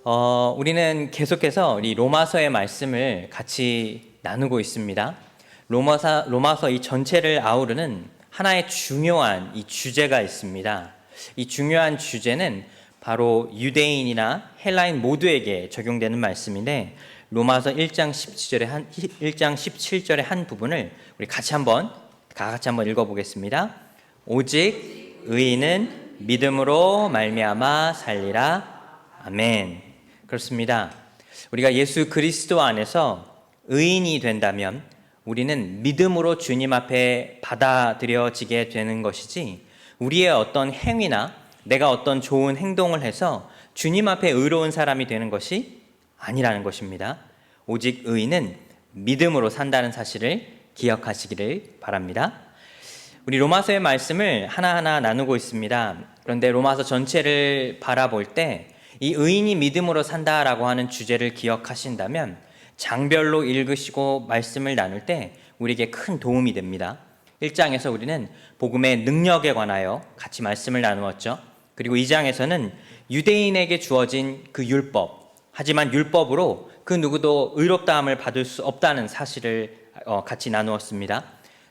우리는 계속해서 우리 로마서의 말씀을 같이 나누고 있습니다. 로마서 이 전체를 아우르는 하나의 중요한 이 주제가 있습니다. 이 중요한 주제는 바로 유대인이나 헬라인 모두에게 적용되는 말씀인데, 로마서 1장 17절의 한 부분을 우리 다 같이 한번 읽어보겠습니다. 오직 의인은 믿음으로 말미암아 살리라. 아멘. 그렇습니다. 우리가 예수 그리스도 안에서 의인이 된다면 우리는 믿음으로 주님 앞에 받아들여지게 되는 것이지, 우리의 어떤 행위나 내가 어떤 좋은 행동을 해서 주님 앞에 의로운 사람이 되는 것이 아니라는 것입니다. 오직 의인은 믿음으로 산다는 사실을 기억하시기를 바랍니다. 우리 로마서의 말씀을 하나하나 나누고 있습니다. 그런데 로마서 전체를 바라볼 때 이 의인이 믿음으로 산다라고 하는 주제를 기억하신다면 장별로 읽으시고 말씀을 나눌 때 우리에게 큰 도움이 됩니다. 1장에서 우리는 복음의 능력에 관하여 같이 말씀을 나누었죠. 그리고 2장에서는 유대인에게 주어진 그 율법, 하지만 율법으로 그 누구도 의롭다함을 받을 수 없다는 사실을 같이 나누었습니다.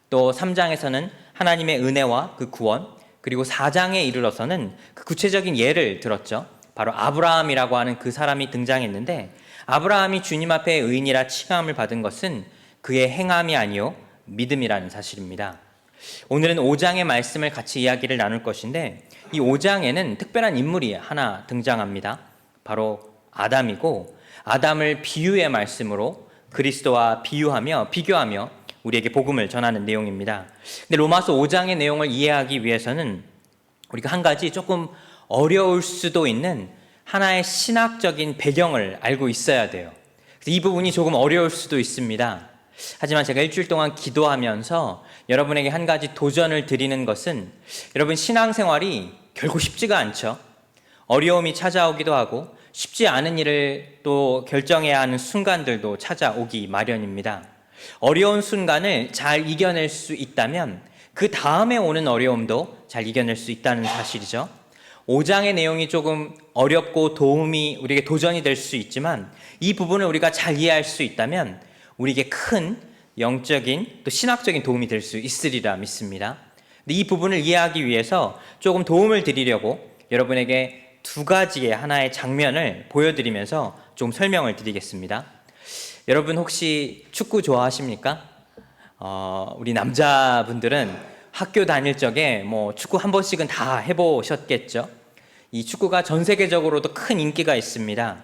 또 3장에서는 하나님의 은혜와 그 구원, 그리고 4장에 이르러서는 그 구체적인 예를 들었죠. 바로 아브라함이라고 하는 그 사람이 등장했는데, 아브라함이 주님 앞에 의인이라 칭함을 받은 것은 그의 행함이 아니요 믿음이라는 사실입니다. 오늘은 5장의 말씀을 같이 이야기를 나눌 것인데, 이 5장에는 특별한 인물이 하나 등장합니다. 바로 아담이고, 아담을 비유의 말씀으로 그리스도와 비교하며 우리에게 복음을 전하는 내용입니다. 근데 로마서 5장의 내용을 이해하기 위해서는 우리가 한 가지 조금 어려울 수도 있는 하나의 신학적인 배경을 알고 있어야 돼요. 그래서 이 부분이 조금 어려울 수도 있습니다. 하지만 제가 일주일 동안 기도하면서 여러분에게 한 가지 도전을 드리는 것은, 여러분 신앙생활이 결코 쉽지가 않죠. 어려움이 찾아오기도 하고 쉽지 않은 일을 또 결정해야 하는 순간들도 찾아오기 마련입니다. 어려운 순간을 잘 이겨낼 수 있다면 그 다음에 오는 어려움도 잘 이겨낼 수 있다는 사실이죠. 5장의 내용이 조금 어렵고 우리에게 도전이 될 수 있지만, 이 부분을 우리가 잘 이해할 수 있다면 우리에게 큰 영적인 또 신학적인 도움이 될 수 있으리라 믿습니다. 근데 이 부분을 이해하기 위해서 조금 도움을 드리려고 여러분에게 두 가지의 하나의 장면을 보여드리면서 좀 설명을 드리겠습니다. 여러분 혹시 축구 좋아하십니까? 우리 남자분들은 학교 다닐 적에 축구 한 번씩은 다 해보셨겠죠? 이 축구가 전 세계적으로도 큰 인기가 있습니다.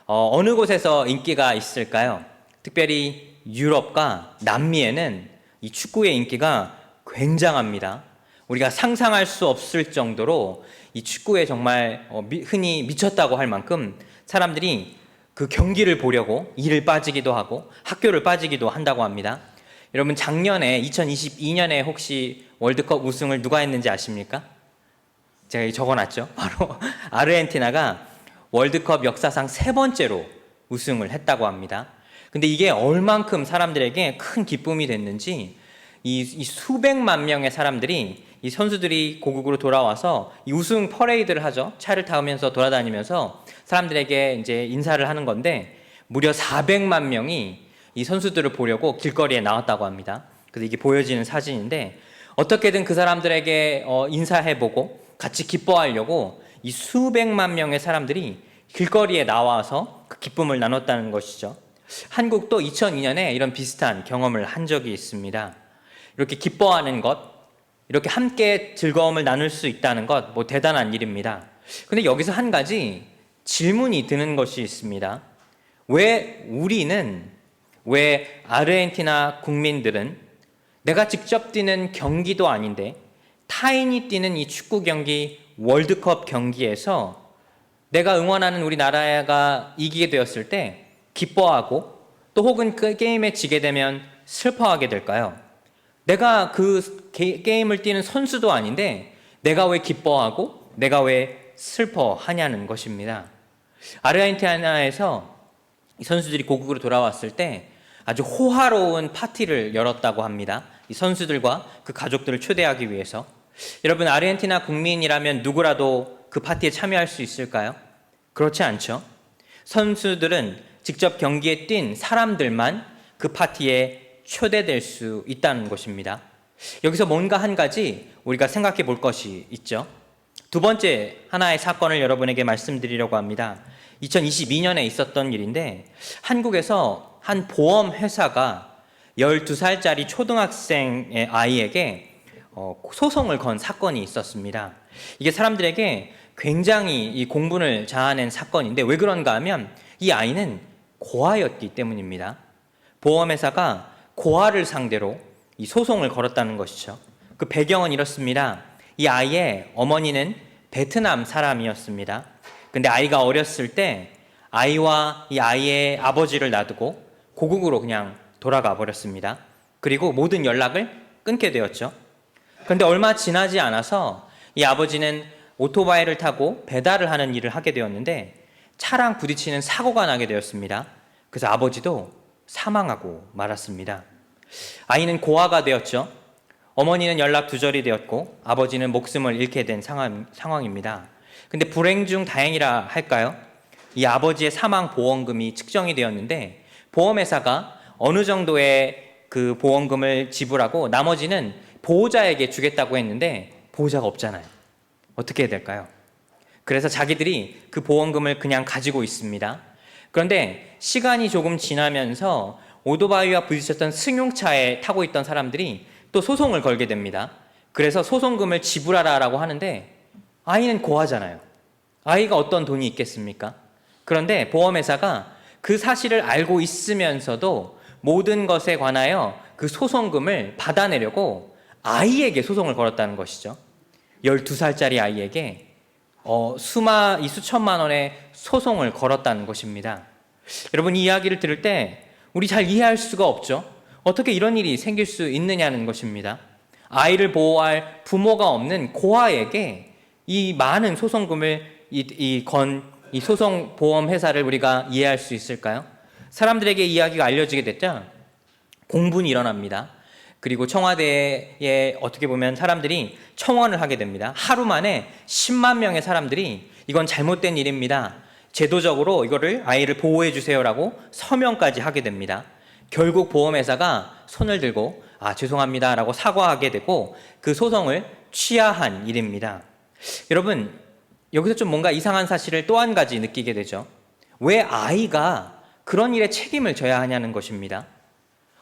어느 곳에서 인기가 있을까요? 특별히 유럽과 남미에는 이 축구의 인기가 굉장합니다. 우리가 상상할 수 없을 정도로 이 축구에 정말 흔히 미쳤다고 할 만큼 사람들이 그 경기를 보려고 일을 빠지기도 하고 학교를 빠지기도 한다고 합니다. 여러분 작년에 2022년에 혹시 월드컵 우승을 누가 했는지 아십니까? 제가 적어놨죠. 바로 아르헨티나가 월드컵 역사상 3번째로 우승을 했다고 합니다. 근데 이게 얼만큼 사람들에게 큰 기쁨이 됐는지, 이 수백만 명의 사람들이, 이 선수들이 고국으로 돌아와서 이 우승 퍼레이드를 하죠. 차를 타면서 돌아다니면서 사람들에게 이제 인사를 하는 건데, 무려 400만 명이 이 선수들을 보려고 길거리에 나왔다고 합니다. 그래서 이게 보여지는 사진인데, 어떻게든 그 사람들에게 인사해보고 같이 기뻐하려고 이 수백만 명의 사람들이 길거리에 나와서 그 기쁨을 나눴다는 것이죠. 한국도 2002년에 이런 비슷한 경험을 한 적이 있습니다. 이렇게 기뻐하는 것, 이렇게 함께 즐거움을 나눌 수 있다는 것, 대단한 일입니다. 근데 여기서 한 가지 질문이 드는 것이 있습니다. 왜 아르헨티나 국민들은 내가 직접 뛰는 경기도 아닌데 타인이 뛰는 이 축구 경기, 월드컵 경기에서 내가 응원하는 우리나라가 이기게 되었을 때 기뻐하고, 또 혹은 그 게임에 지게 되면 슬퍼하게 될까요? 내가 그 게임을 뛰는 선수도 아닌데 내가 왜 기뻐하고 내가 왜 슬퍼하냐는 것입니다. 아르헨티나에서 선수들이 고국으로 돌아왔을 때 아주 호화로운 파티를 열었다고 합니다. 이 선수들과 그 가족들을 초대하기 위해서. 여러분 아르헨티나 국민이라면 누구라도 그 파티에 참여할 수 있을까요? 그렇지 않죠. 선수들은 직접 경기에 뛴 사람들만 그 파티에 초대될 수 있다는 것입니다. 여기서 뭔가 한 가지 우리가 생각해 볼 것이 있죠. 두 번째 하나의 사건을 여러분에게 말씀드리려고 합니다. 2022년에 있었던 일인데, 한국에서 한 보험 회사가 12살짜리 초등학생의 아이에게 소송을 건 사건이 있었습니다. 이게 사람들에게 굉장히 이 공분을 자아낸 사건인데, 왜 그런가 하면 이 아이는 고아였기 때문입니다. 보험회사가 고아를 상대로 이 소송을 걸었다는 것이죠. 그 배경은 이렇습니다. 이 아이의 어머니는 베트남 사람이었습니다. 근데 아이가 어렸을 때 아이와 이 아이의 아버지를 놔두고 고국으로 그냥 돌아가 버렸습니다. 그리고 모든 연락을 끊게 되었죠. 그런데 얼마 지나지 않아서 이 아버지는 오토바이를 타고 배달을 하는 일을 하게 되었는데, 차랑 부딪히는 사고가 나게 되었습니다. 그래서 아버지도 사망하고 말았습니다. 아이는 고아가 되었죠. 어머니는 연락 두절이 되었고 아버지는 목숨을 잃게 된 상황입니다. 근데 불행 중 다행이라 할까요? 이 아버지의 사망 보험금이 측정이 되었는데, 보험회사가 어느 정도의 그 보험금을 지불하고 나머지는 보호자에게 주겠다고 했는데 보호자가 없잖아요. 어떻게 해야 될까요? 그래서 자기들이 그 보험금을 그냥 가지고 있습니다. 그런데 시간이 조금 지나면서 오토바이와 부딪혔던 승용차에 타고 있던 사람들이 또 소송을 걸게 됩니다. 그래서 소송금을 지불하라라고 하는데 아이는 고아잖아요. 아이가 어떤 돈이 있겠습니까? 그런데 보험회사가 그 사실을 알고 있으면서도 모든 것에 관하여 그 소송금을 받아내려고 아이에게 소송을 걸었다는 것이죠. 12살짜리 아이에게 수천만 원의 소송을 걸었다는 것입니다. 여러분, 이 이야기를 들을 때 우리 잘 이해할 수가 없죠. 어떻게 이런 일이 생길 수 있느냐는 것입니다. 아이를 보호할 부모가 없는 고아에게 이 많은 소송금을 이 소송 보험 회사를 우리가 이해할 수 있을까요? 사람들에게 이야기가 알려지게 됐자 공분이 일어납니다. 그리고 청와대에 어떻게 보면 사람들이 청원을 하게 됩니다. 하루 만에 10만 명의 사람들이 이건 잘못된 일입니다, 제도적으로 이거를 아이를 보호해 주세요라고 서명까지 하게 됩니다. 결국 보험회사가 손을 들고 죄송합니다 라고 사과하게 되고 그 소송을 취하한 일입니다. 여러분, 여기서 좀 뭔가 이상한 사실을 또 한 가지 느끼게 되죠. 왜 아이가 그런 일에 책임을 져야 하냐는 것입니다.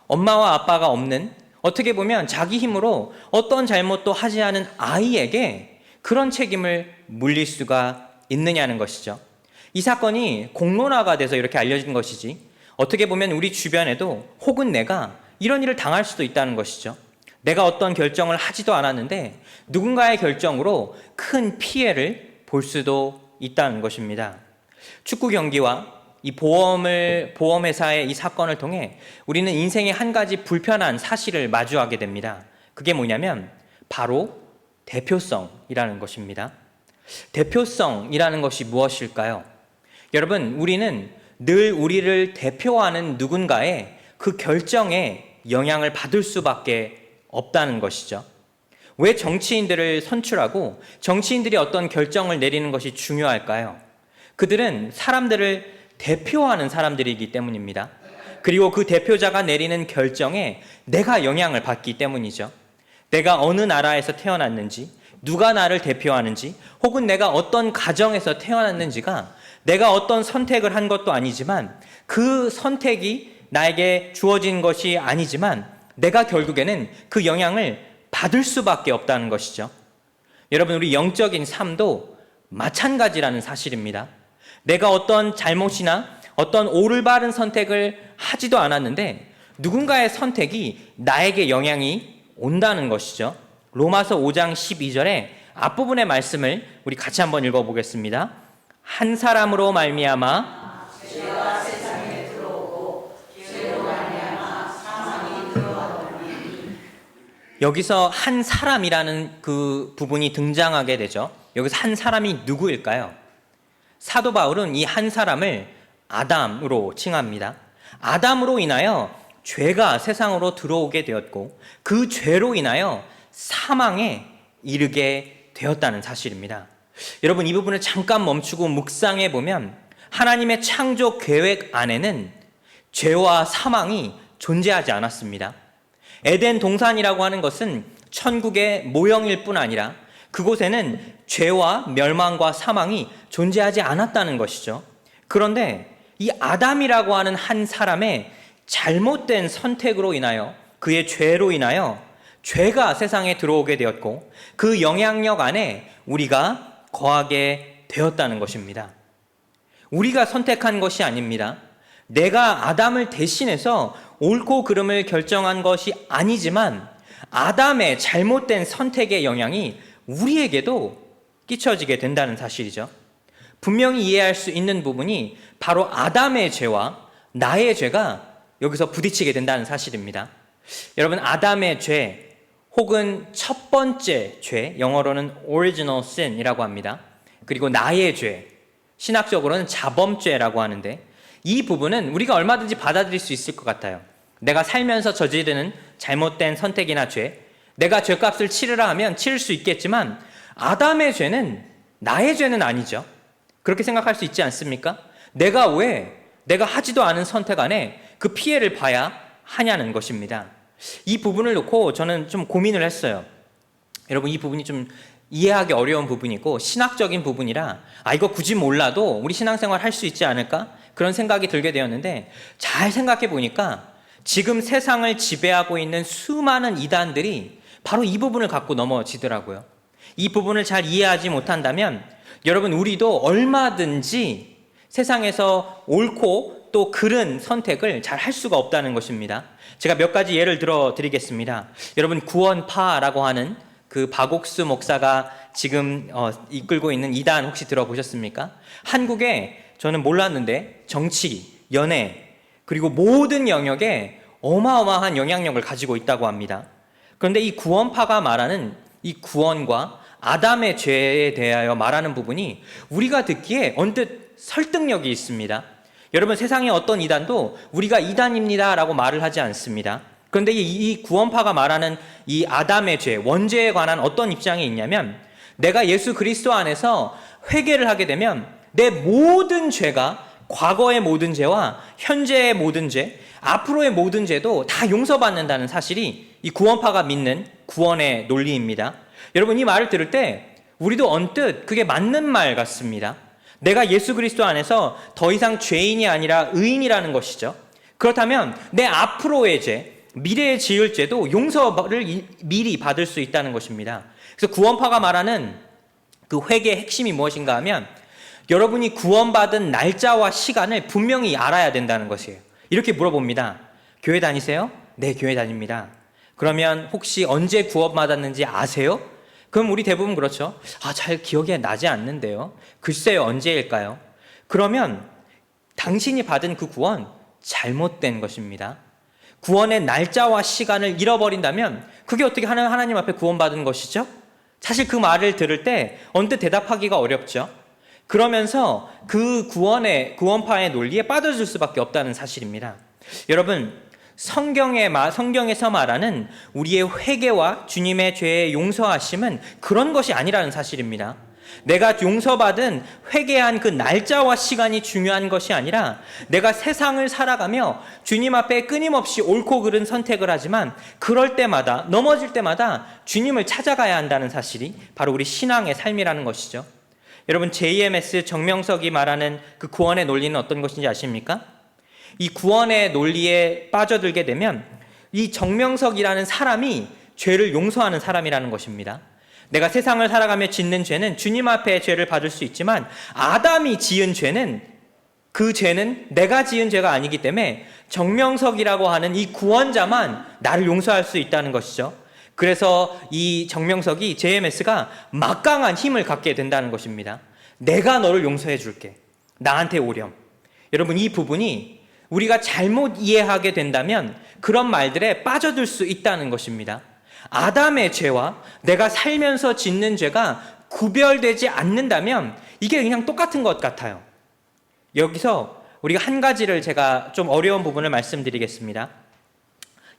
엄마와 아빠가 없는, 어떻게 보면 자기 힘으로 어떤 잘못도 하지 않은 아이에게 그런 책임을 물릴 수가 있느냐는 것이죠. 이 사건이 공론화가 돼서 이렇게 알려진 것이지, 어떻게 보면 우리 주변에도 혹은 내가 이런 일을 당할 수도 있다는 것이죠. 내가 어떤 결정을 하지도 않았는데 누군가의 결정으로 큰 피해를 볼 수도 있다는 것입니다. 축구 경기와 이 보험회사의 이 사건을 통해 우리는 인생의 한 가지 불편한 사실을 마주하게 됩니다. 그게 뭐냐면 바로 대표성이라는 것입니다. 대표성이라는 것이 무엇일까요? 여러분, 우리는 늘 우리를 대표하는 누군가의 그 결정에 영향을 받을 수밖에 없다는 것이죠. 왜 정치인들을 선출하고 정치인들이 어떤 결정을 내리는 것이 중요할까요? 그들은 사람들을 대표하는 사람들이기 때문입니다. 그리고 그 대표자가 내리는 결정에 내가 영향을 받기 때문이죠. 내가 어느 나라에서 태어났는지, 누가 나를 대표하는지, 혹은 내가 어떤 가정에서 태어났는지가 내가 어떤 선택을 한 것도 아니지만, 그 선택이 나에게 주어진 것이 아니지만 내가 결국에는 그 영향을 받을 수밖에 없다는 것이죠. 여러분, 우리 영적인 삶도 마찬가지라는 사실입니다. 내가 어떤 잘못이나 어떤 올바른 선택을 하지도 않았는데 누군가의 선택이 나에게 영향이 온다는 것이죠. 로마서 5장 12절에 앞부분의 말씀을 우리 같이 한번 읽어보겠습니다. 한 사람으로 말미암아 죄가 세상에 들어오고 죄로 말미암아 사망이 들어왔더니, 여기서 한 사람이라는 그 부분이 등장하게 되죠. 여기서 한 사람이 누구일까요? 사도 바울은 이 한 사람을 아담으로 칭합니다. 아담으로 인하여 죄가 세상으로 들어오게 되었고 그 죄로 인하여 사망에 이르게 되었다는 사실입니다. 여러분, 이 부분을 잠깐 멈추고 묵상해 보면 하나님의 창조 계획 안에는 죄와 사망이 존재하지 않았습니다. 에덴 동산이라고 하는 것은 천국의 모형일 뿐 아니라 그곳에는 죄와 멸망과 사망이 존재하지 않았다는 것이죠. 그런데 이 아담이라고 하는 한 사람의 잘못된 선택으로 인하여, 그의 죄로 인하여 죄가 세상에 들어오게 되었고 그 영향력 안에 우리가 거하게 되었다는 것입니다. 우리가 선택한 것이 아닙니다. 내가 아담을 대신해서 옳고 그름을 결정한 것이 아니지만 아담의 잘못된 선택의 영향이 우리에게도 끼쳐지게 된다는 사실이죠. 분명히 이해할 수 있는 부분이 바로 아담의 죄와 나의 죄가 여기서 부딪히게 된다는 사실입니다. 여러분, 아담의 죄 혹은 첫 번째 죄, 영어로는 original sin이라고 합니다. 그리고 나의 죄, 신학적으로는 자범죄라고 하는데, 이 부분은 우리가 얼마든지 받아들일 수 있을 것 같아요. 내가 살면서 저지르는 잘못된 선택이나 죄, 내가 죄값을 치르라 하면 치를 수 있겠지만 아담의 죄는 나의 죄는 아니죠. 그렇게 생각할 수 있지 않습니까? 내가 왜 내가 하지도 않은 선택 안에 그 피해를 봐야 하냐는 것입니다. 이 부분을 놓고 저는 좀 고민을 했어요. 여러분, 이 부분이 좀 이해하기 어려운 부분이고 신학적인 부분이라 이거 굳이 몰라도 우리 신앙생활 할 수 있지 않을까? 그런 생각이 들게 되었는데, 잘 생각해 보니까 지금 세상을 지배하고 있는 수많은 이단들이 바로 이 부분을 갖고 넘어지더라고요. 이 부분을 잘 이해하지 못한다면 여러분, 우리도 얼마든지 세상에서 옳고 또 그른 선택을 잘 할 수가 없다는 것입니다. 제가 몇 가지 예를 들어 드리겠습니다. 여러분, 구원파라고 하는 그 박옥수 목사가 지금 이끌고 있는 이단 혹시 들어보셨습니까? 한국에 저는 몰랐는데 정치, 연애, 그리고 모든 영역에 어마어마한 영향력을 가지고 있다고 합니다. 그런데 이 구원파가 말하는 이 구원과 아담의 죄에 대하여 말하는 부분이 우리가 듣기에 언뜻 설득력이 있습니다. 여러분, 세상의 어떤 이단도 우리가 이단입니다 라고 말을 하지 않습니다. 그런데 이 구원파가 말하는 이 아담의 죄, 원죄에 관한 어떤 입장이 있냐면, 내가 예수 그리스도 안에서 회개를 하게 되면 내 모든 죄가, 과거의 모든 죄와 현재의 모든 죄, 앞으로의 모든 죄도 다 용서받는다는 사실이 이 구원파가 믿는 구원의 논리입니다. 여러분, 이 말을 들을 때 우리도 언뜻 그게 맞는 말 같습니다. 내가 예수 그리스도 안에서 더 이상 죄인이 아니라 의인이라는 것이죠. 그렇다면 내 앞으로의 죄, 미래에 지을 죄도 용서를 미리 받을 수 있다는 것입니다. 그래서 구원파가 말하는 그 회개의 핵심이 무엇인가 하면, 여러분이 구원받은 날짜와 시간을 분명히 알아야 된다는 것이에요. 이렇게 물어봅니다. 교회 다니세요? 네, 교회 다닙니다. 그러면 혹시 언제 구원받았는지 아세요? 그럼 우리 대부분 그렇죠. 잘 기억이 나지 않는데요. 글쎄요, 언제일까요? 그러면 당신이 받은 그 구원 잘못된 것입니다. 구원의 날짜와 시간을 잃어버린다면 그게 어떻게 하나님 앞에 구원받은 것이죠? 사실 그 말을 들을 때 언뜻 대답하기가 어렵죠. 그러면서 그 구원파의 논리에 빠져들 수밖에 없다는 사실입니다. 여러분, 성경에서 말하는 우리의 회개와 주님의 죄의 용서하심은 그런 것이 아니라는 사실입니다. 내가 용서받은 회개한 그 날짜와 시간이 중요한 것이 아니라, 내가 세상을 살아가며 주님 앞에 끊임없이 옳고 그른 선택을 하지만 그럴 때마다, 넘어질 때마다 주님을 찾아가야 한다는 사실이 바로 우리 신앙의 삶이라는 것이죠. 여러분, JMS 정명석이 말하는 그 구원의 논리는 어떤 것인지 아십니까? 이 구원의 논리에 빠져들게 되면 이 정명석이라는 사람이 죄를 용서하는 사람이라는 것입니다. 내가 세상을 살아가며 짓는 죄는 주님 앞에 죄를 받을 수 있지만, 아담이 지은 죄는, 그 죄는 내가 지은 죄가 아니기 때문에 정명석이라고 하는 이 구원자만 나를 용서할 수 있다는 것이죠. 그래서 이 정명석이, JMS가 막강한 힘을 갖게 된다는 것입니다. 내가 너를 용서해 줄게. 나한테 오렴. 여러분, 이 부분이 우리가 잘못 이해하게 된다면 그런 말들에 빠져들 수 있다는 것입니다. 아담의 죄와 내가 살면서 짓는 죄가 구별되지 않는다면 이게 그냥 똑같은 것 같아요. 여기서 우리가 한 가지를, 제가 좀 어려운 부분을 말씀드리겠습니다.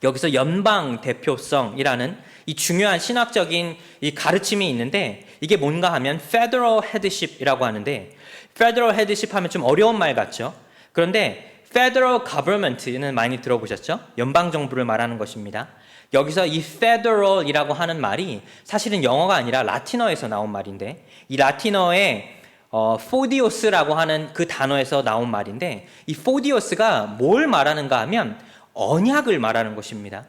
여기서 연방 대표성이라는 이 중요한 신학적인 이 가르침이 있는데, 이게 뭔가 하면 Federal Headship이라고 하는데, Federal Headship 하면 좀 어려운 말 같죠? 그런데 Federal Government는 많이 들어보셨죠? 연방 정부를 말하는 것입니다. 여기서 이 Federal이라고 하는 말이 사실은 영어가 아니라 라틴어에서 나온 말인데, 이 라틴어의 포디오스라고 하는 그 단어에서 나온 말인데, 이 포디오스가 뭘 말하는가 하면 언약을 말하는 것입니다.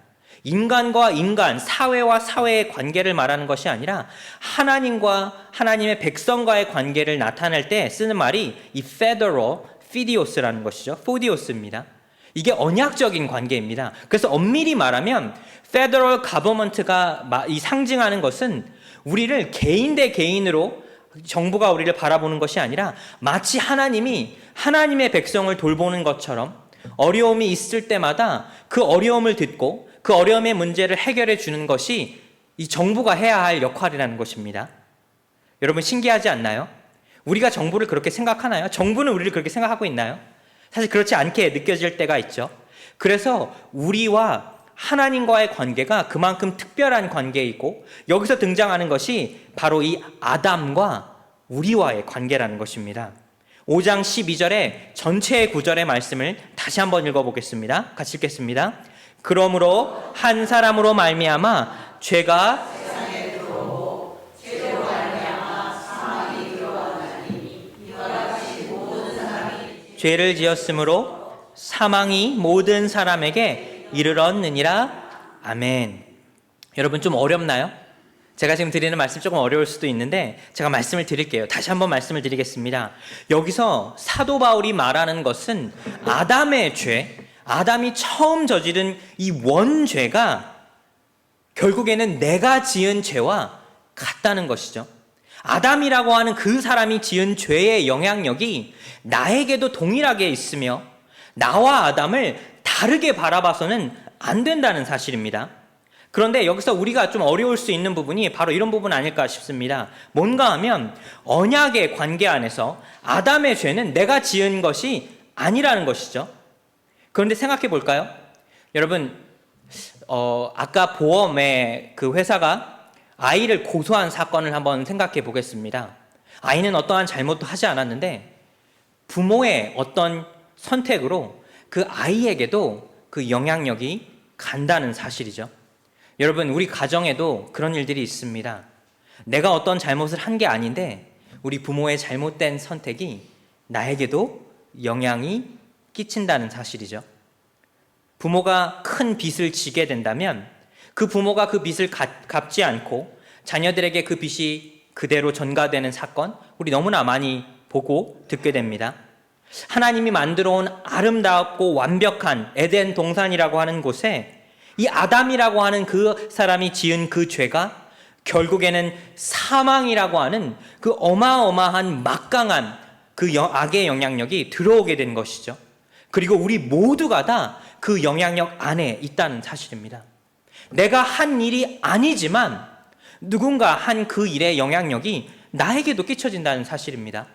인간과 인간, 사회와 사회의 관계를 말하는 것이 아니라 하나님과 하나님의 백성과의 관계를 나타낼 때 쓰는 말이 이 federal, fidios라는 것이죠. 포디오스입니다. 이게 언약적인 관계입니다. 그래서 엄밀히 말하면 federal government가 이 상징하는 것은 우리를 개인 대 개인으로 정부가 우리를 바라보는 것이 아니라 마치 하나님이 하나님의 백성을 돌보는 것처럼 어려움이 있을 때마다 그 어려움을 듣고 그 어려움의 문제를 해결해 주는 것이 이 정부가 해야 할 역할이라는 것입니다. 여러분 신기하지 않나요? 우리가 정부를 그렇게 생각하나요? 정부는 우리를 그렇게 생각하고 있나요? 사실 그렇지 않게 느껴질 때가 있죠. 그래서 우리와 하나님과의 관계가 그만큼 특별한 관계이고, 여기서 등장하는 것이 바로 이 아담과 우리와의 관계라는 것입니다. 5장 12절에 전체의 구절의 말씀을 다시 한번 읽어보겠습니다. 같이 읽겠습니다. 그러므로 한 사람으로 말미암아 죄가 세상에 들어오고 죄로 말미암아 사망이 들어왔나니 이와 같이 모든 사람이 죄를 지었으므로 사망이 모든 사람에게 이르렀느니라. 아멘. 여러분 좀 어렵나요? 제가 지금 드리는 말씀 조금 어려울 수도 있는데 제가 말씀을 드릴게요. 다시 한번 말씀을 드리겠습니다. 여기서 사도 바울이 말하는 것은 아담의 죄, 아담이 처음 저지른 이 원죄가 결국에는 내가 지은 죄와 같다는 것이죠. 아담이라고 하는 그 사람이 지은 죄의 영향력이 나에게도 동일하게 있으며 나와 아담을 다르게 바라봐서는 안 된다는 사실입니다. 그런데 여기서 우리가 좀 어려울 수 있는 부분이 바로 이런 부분 아닐까 싶습니다. 뭔가 하면 언약의 관계 안에서 아담의 죄는 내가 지은 것이 아니라는 것이죠. 그런데 생각해 볼까요? 여러분, 아까 보험의 그 회사가 아이를 고소한 사건을 한번 생각해 보겠습니다. 아이는 어떠한 잘못도 하지 않았는데 부모의 어떤 선택으로 그 아이에게도 그 영향력이 간다는 사실이죠. 여러분, 우리 가정에도 그런 일들이 있습니다. 내가 어떤 잘못을 한 게 아닌데 우리 부모의 잘못된 선택이 나에게도 영향이 끼친다는 사실이죠. 부모가 큰 빚을 지게 된다면 그 부모가 그 빚을 갚지 않고 자녀들에게 그 빚이 그대로 전가되는 사건, 우리 너무나 많이 보고 듣게 됩니다. 하나님이 만들어 온 아름답고 완벽한 에덴 동산이라고 하는 곳에 이 아담이라고 하는 그 사람이 지은 그 죄가 결국에는 사망이라고 하는 그 어마어마한 막강한 그 악의 영향력이 들어오게 된 것이죠. 그리고 우리 모두가 다 그 영향력 안에 있다는 사실입니다. 내가 한 일이 아니지만 누군가 한 그 일의 영향력이 나에게도 끼쳐진다는 사실입니다.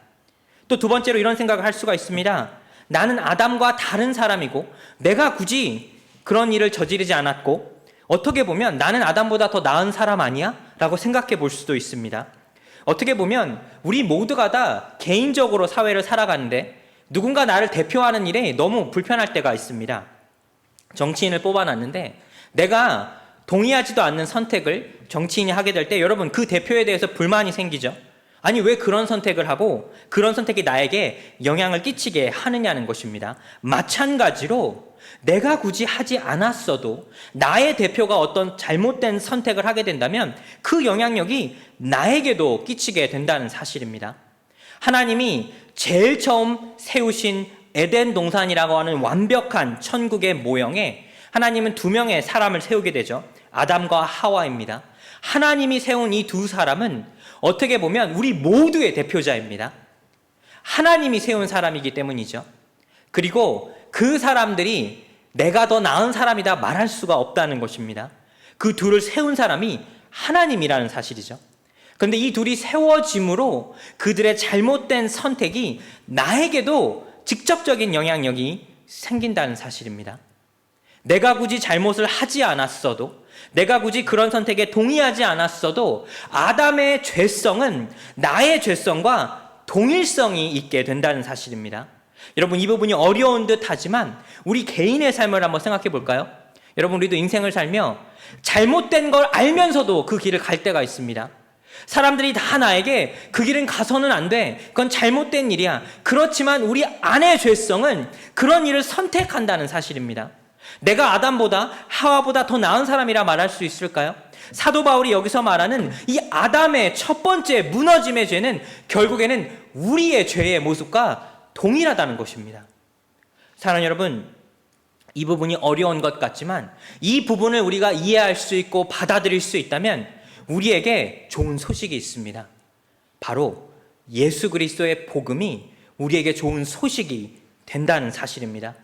또 두 번째로 이런 생각을 할 수가 있습니다. 나는 아담과 다른 사람이고 내가 굳이 그런 일을 저지르지 않았고 어떻게 보면 나는 아담보다 더 나은 사람 아니야? 라고 생각해 볼 수도 있습니다. 어떻게 보면 우리 모두가 다 개인적으로 사회를 살아가는데 누군가 나를 대표하는 일에 너무 불편할 때가 있습니다. 정치인을 뽑아놨는데 내가 동의하지도 않는 선택을 정치인이 하게 될 때 여러분 그 대표에 대해서 불만이 생기죠. 아니 왜 그런 선택을 하고 그런 선택이 나에게 영향을 끼치게 하느냐는 것입니다. 마찬가지로 내가 굳이 하지 않았어도 나의 대표가 어떤 잘못된 선택을 하게 된다면 그 영향력이 나에게도 끼치게 된다는 사실입니다. 하나님이 제일 처음 세우신 에덴 동산이라고 하는 완벽한 천국의 모형에 하나님은 두 명의 사람을 세우게 되죠. 아담과 하와입니다. 하나님이 세운 이 두 사람은 어떻게 보면 우리 모두의 대표자입니다. 하나님이 세운 사람이기 때문이죠. 그리고 그 사람들이 내가 더 나은 사람이다 말할 수가 없다는 것입니다. 그 둘을 세운 사람이 하나님이라는 사실이죠. 그런데 이 둘이 세워짐으로 그들의 잘못된 선택이 나에게도 직접적인 영향력이 생긴다는 사실입니다. 내가 굳이 잘못을 하지 않았어도, 내가 굳이 그런 선택에 동의하지 않았어도 아담의 죄성은 나의 죄성과 동일성이 있게 된다는 사실입니다. 여러분, 이 부분이 어려운 듯 하지만 우리 개인의 삶을 한번 생각해 볼까요? 여러분, 우리도 인생을 살며 잘못된 걸 알면서도 그 길을 갈 때가 있습니다. 사람들이 다 나에게 그 길은 가서는 안 돼, 그건 잘못된 일이야, 그렇지만 우리 안의 죄성은 그런 일을 선택한다는 사실입니다. 내가 아담보다 하와보다 더 나은 사람이라 말할 수 있을까요? 사도 바울이 여기서 말하는 이 아담의 첫 번째 무너짐의 죄는 결국에는 우리의 죄의 모습과 동일하다는 것입니다. 사랑하는 여러분, 이 부분이 어려운 것 같지만 이 부분을 우리가 이해할 수 있고 받아들일 수 있다면 우리에게 좋은 소식이 있습니다. 바로 예수 그리스도의 복음이 우리에게 좋은 소식이 된다는 사실입니다.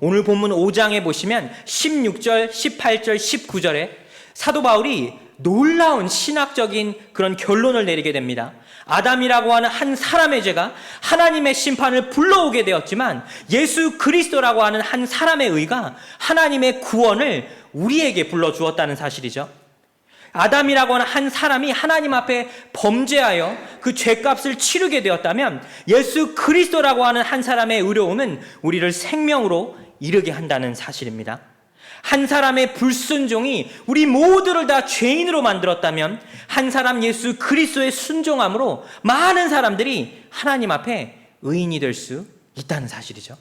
오늘 본문 5장에 보시면 16절, 18절, 19절에 사도 바울이 놀라운 신학적인 그런 결론을 내리게 됩니다. 아담이라고 하는 한 사람의 죄가 하나님의 심판을 불러오게 되었지만 예수 그리스도라고 하는 한 사람의 의가 하나님의 구원을 우리에게 불러주었다는 사실이죠. 아담이라고 하는 한 사람이 하나님 앞에 범죄하여 그 죄값을 치르게 되었다면 예수 그리스도라고 하는 한 사람의 의로움은 우리를 생명으로 이르게 한다는 사실입니다. 한 사람의 불순종이 우리 모두를 다 죄인으로 만들었다면 한 사람 예수 그리스도의 순종함으로 많은 사람들이 하나님 앞에 의인이 될 수 있다는 사실이죠.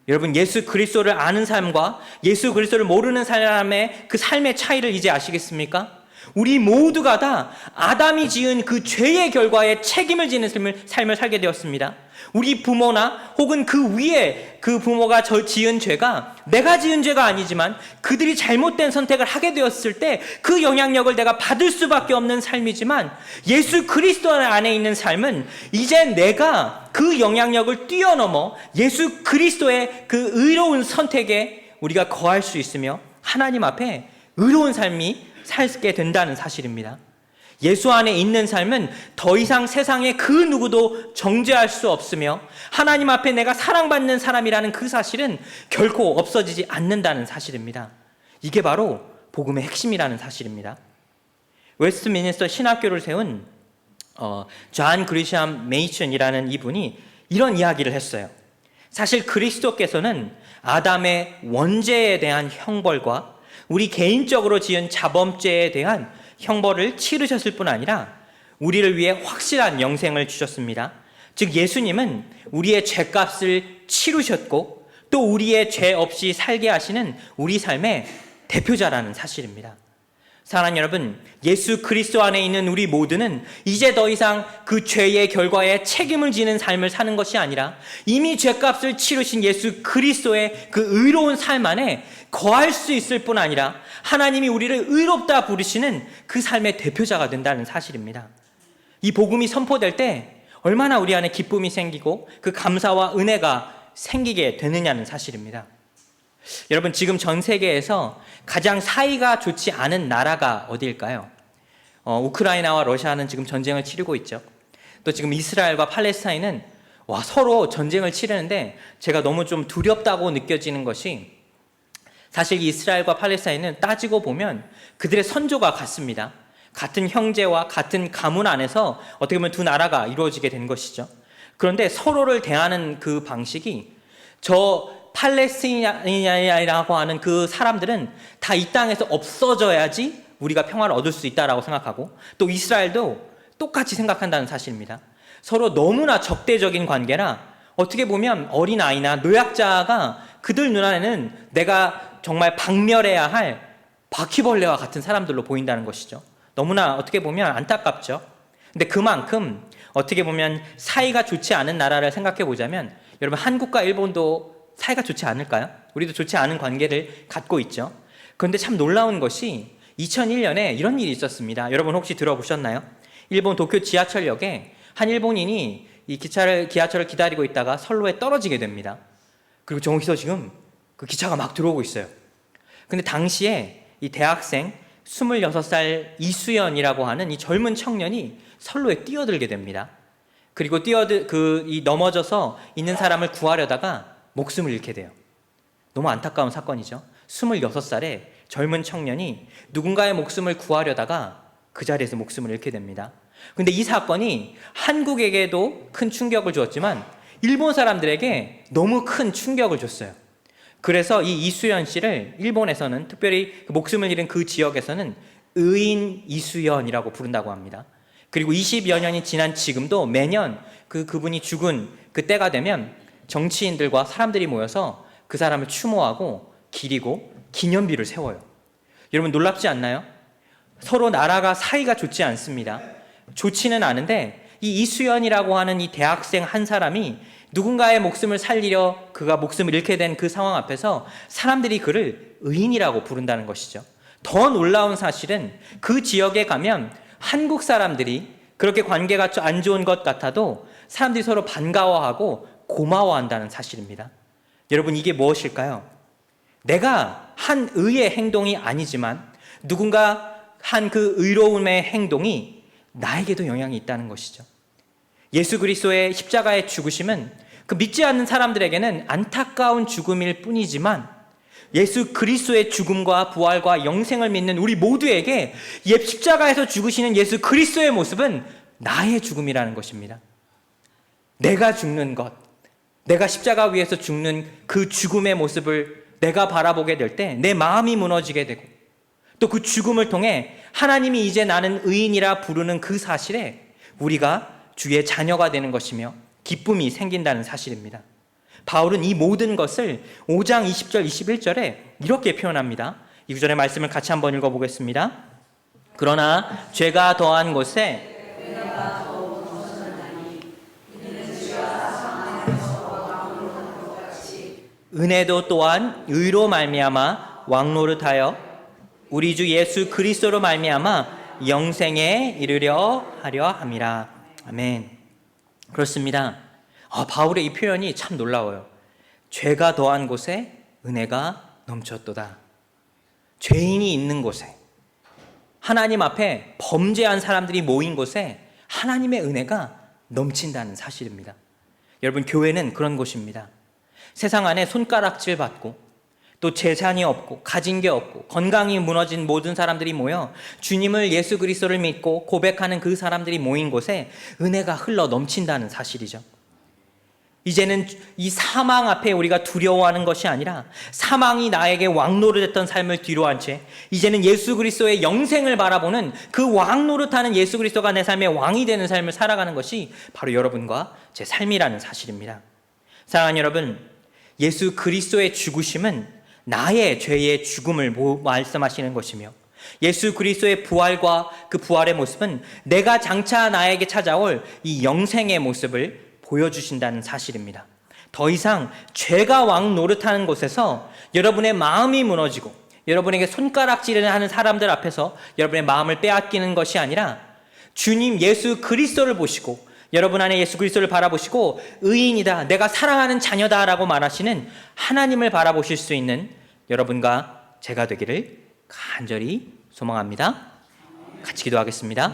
여러분, 예수 그리스도를 아는 삶과 예수 그리스도를 모르는 사람의 그 삶의 차이를 이제 아시겠습니까? 우리 모두가 다 아담이 지은 그 죄의 결과에 책임을 지는 삶을 살게 되었습니다. 우리 부모나 혹은 그 위에 그 부모가 지은 죄가 내가 지은 죄가 아니지만 그들이 잘못된 선택을 하게 되었을 때 그 영향력을 내가 받을 수밖에 없는 삶이지만 예수 그리스도 안에 있는 삶은 이제 내가 그 영향력을 뛰어넘어 예수 그리스도의 그 의로운 선택에 우리가 거할 수 있으며 하나님 앞에 의로운 삶이 살게 된다는 사실입니다. 예수 안에 있는 삶은 더 이상 세상에 그 누구도 정죄할 수 없으며 하나님 앞에 내가 사랑받는 사람이라는 그 사실은 결코 없어지지 않는다는 사실입니다. 이게 바로 복음의 핵심이라는 사실입니다. 웨스트미니스터 신학교를 세운 존 그리샴 메이슨이라는 이분이 이런 이야기를 했어요. 사실 그리스도께서는 아담의 원죄에 대한 형벌과 우리 개인적으로 지은 자범죄에 대한 형벌을 치르셨을 뿐 아니라 우리를 위해 확실한 영생을 주셨습니다. 즉 예수님은 우리의 죄값을 치르셨고 또 우리의 죄 없이 살게 하시는 우리 삶의 대표자라는 사실입니다. 사랑하는 여러분, 예수 그리스도 안에 있는 우리 모두는 이제 더 이상 그 죄의 결과에 책임을 지는 삶을 사는 것이 아니라 이미 죄값을 치르신 예수 그리스도의 그 의로운 삶 안에 거할 수 있을 뿐 아니라 하나님이 우리를 의롭다 부르시는 그 삶의 대표자가 된다는 사실입니다. 이 복음이 선포될 때 얼마나 우리 안에 기쁨이 생기고 그 감사와 은혜가 생기게 되느냐는 사실입니다. 여러분, 지금 전 세계에서 가장 사이가 좋지 않은 나라가 어디일까요? 우크라이나와 러시아는 지금 전쟁을 치르고 있죠. 또 지금 이스라엘과 팔레스타인은 서로 전쟁을 치르는데 제가 너무 좀 두렵다고 느껴지는 것이 사실 이스라엘과 팔레스타인은 따지고 보면 그들의 선조가 같습니다. 같은 형제와 같은 가문 안에서 어떻게 보면 두 나라가 이루어지게 된 것이죠. 그런데 서로를 대하는 그 방식이 저 팔레스타인이라고 하는 그 사람들은 다 이 땅에서 없어져야지 우리가 평화를 얻을 수 있다라고 생각하고 또 이스라엘도 똑같이 생각한다는 사실입니다. 서로 너무나 적대적인 관계라 어떻게 보면 어린아이나 노약자가 그들 눈안에는 내가 정말 박멸해야 할 바퀴벌레와 같은 사람들로 보인다는 것이죠. 너무나 어떻게 보면 안타깝죠. 근데 그만큼 어떻게 보면 사이가 좋지 않은 나라를 생각해 보자면 여러분, 한국과 일본도 사이가 좋지 않을까요? 우리도 좋지 않은 관계를 갖고 있죠. 그런데 참 놀라운 것이 2001년에 이런 일이 있었습니다. 여러분 혹시 들어보셨나요? 일본 도쿄 지하철역에 한 일본인이 이 기차철을 기다리고 있다가 선로에 떨어지게 됩니다. 그리고 저기서 지금 그 기차가 막 들어오고 있어요. 근데 당시에 이 대학생 26살 이수연이라고 하는 이 젊은 청년이 선로에 뛰어들게 됩니다. 그리고 넘어져서 있는 사람을 구하려다가 목숨을 잃게 돼요. 너무 안타까운 사건이죠. 26살에 젊은 청년이 누군가의 목숨을 구하려다가 그 자리에서 목숨을 잃게 됩니다. 근데 이 사건이 한국에게도 큰 충격을 주었지만 일본 사람들에게 너무 큰 충격을 줬어요. 그래서 이 이수연 씨를 일본에서는, 특별히 목숨을 잃은 그 지역에서는 의인 이수연이라고 부른다고 합니다. 그리고 20여 년이 지난 지금도 매년 그분이 죽은 그 때가 되면 정치인들과 사람들이 모여서 그 사람을 추모하고 기리고 기념비를 세워요. 여러분, 놀랍지 않나요? 서로 나라가 사이가 좋지 않습니다. 좋지는 않은데 이 이수연이라고 하는 이 대학생 한 사람이 누군가의 목숨을 살리려 그가 목숨을 잃게 된 그 상황 앞에서 사람들이 그를 의인이라고 부른다는 것이죠. 더 놀라운 사실은 그 지역에 가면 한국 사람들이 그렇게 관계가 안 좋은 것 같아도 사람들이 서로 반가워하고 고마워한다는 사실입니다. 여러분, 이게 무엇일까요? 내가 한 의의 행동이 아니지만 누군가 한 그 의로움의 행동이 나에게도 영향이 있다는 것이죠. 예수 그리스도의 십자가의 죽으심은 그 믿지 않는 사람들에게는 안타까운 죽음일 뿐이지만 예수 그리스도의 죽음과 부활과 영생을 믿는 우리 모두에게 십자가에서 죽으시는 예수 그리스도의 모습은 나의 죽음이라는 것입니다. 내가 죽는 것, 내가 십자가 위에서 죽는 그 죽음의 모습을 내가 바라보게 될 때 내 마음이 무너지게 되고, 또 그 죽음을 통해 하나님이 이제 나는 의인이라 부르는 그 사실에 우리가 주의 자녀가 되는 것이며 기쁨이 생긴다는 사실입니다. 바울은 이 모든 것을 5장 20절 21절에 이렇게 표현합니다. 이 구절의 말씀을 같이 한번 읽어보겠습니다. 그러나 죄가 더한 곳에 은혜도 또한 의로 말미암아 왕노릇하여 우리 주 예수 그리스도로 말미암아 영생에 이르려 하려 함이라. 아멘. 그렇습니다. 바울의 이 표현이 참 놀라워요. 죄가 더한 곳에 은혜가 넘쳤도다. 죄인이 있는 곳에, 하나님 앞에 범죄한 사람들이 모인 곳에 하나님의 은혜가 넘친다는 사실입니다. 여러분, 교회는 그런 곳입니다. 세상 안에 손가락질 받고 또 재산이 없고 가진 게 없고 건강이 무너진 모든 사람들이 모여 주님을, 예수 그리스도를 믿고 고백하는 그 사람들이 모인 곳에 은혜가 흘러 넘친다는 사실이죠. 이제는 이 사망 앞에 우리가 두려워하는 것이 아니라 사망이 나에게 왕노릇했던 삶을 뒤로한 채 이제는 예수 그리스도의 영생을 바라보는 그 왕노릇하는 예수 그리스도가 내 삶의 왕이 되는 삶을 살아가는 것이 바로 여러분과 제 삶이라는 사실입니다. 사랑하는 여러분, 예수 그리스도의 죽으심은 나의 죄의 죽음을 말씀하시는 것이며 예수 그리스도의 부활과 그 부활의 모습은 내가 장차 나에게 찾아올 이 영생의 모습을 보여주신다는 사실입니다. 더 이상 죄가 왕 노릇하는 곳에서 여러분의 마음이 무너지고 여러분에게 손가락질을 하는 사람들 앞에서 여러분의 마음을 빼앗기는 것이 아니라 주님 예수 그리스도를 보시고 여러분 안에 예수 그리스도를 바라보시고 의인이다, 내가 사랑하는 자녀다 라고 말하시는 하나님을 바라보실 수 있는 여러분과 제가 되기를 간절히 소망합니다. 같이 기도하겠습니다.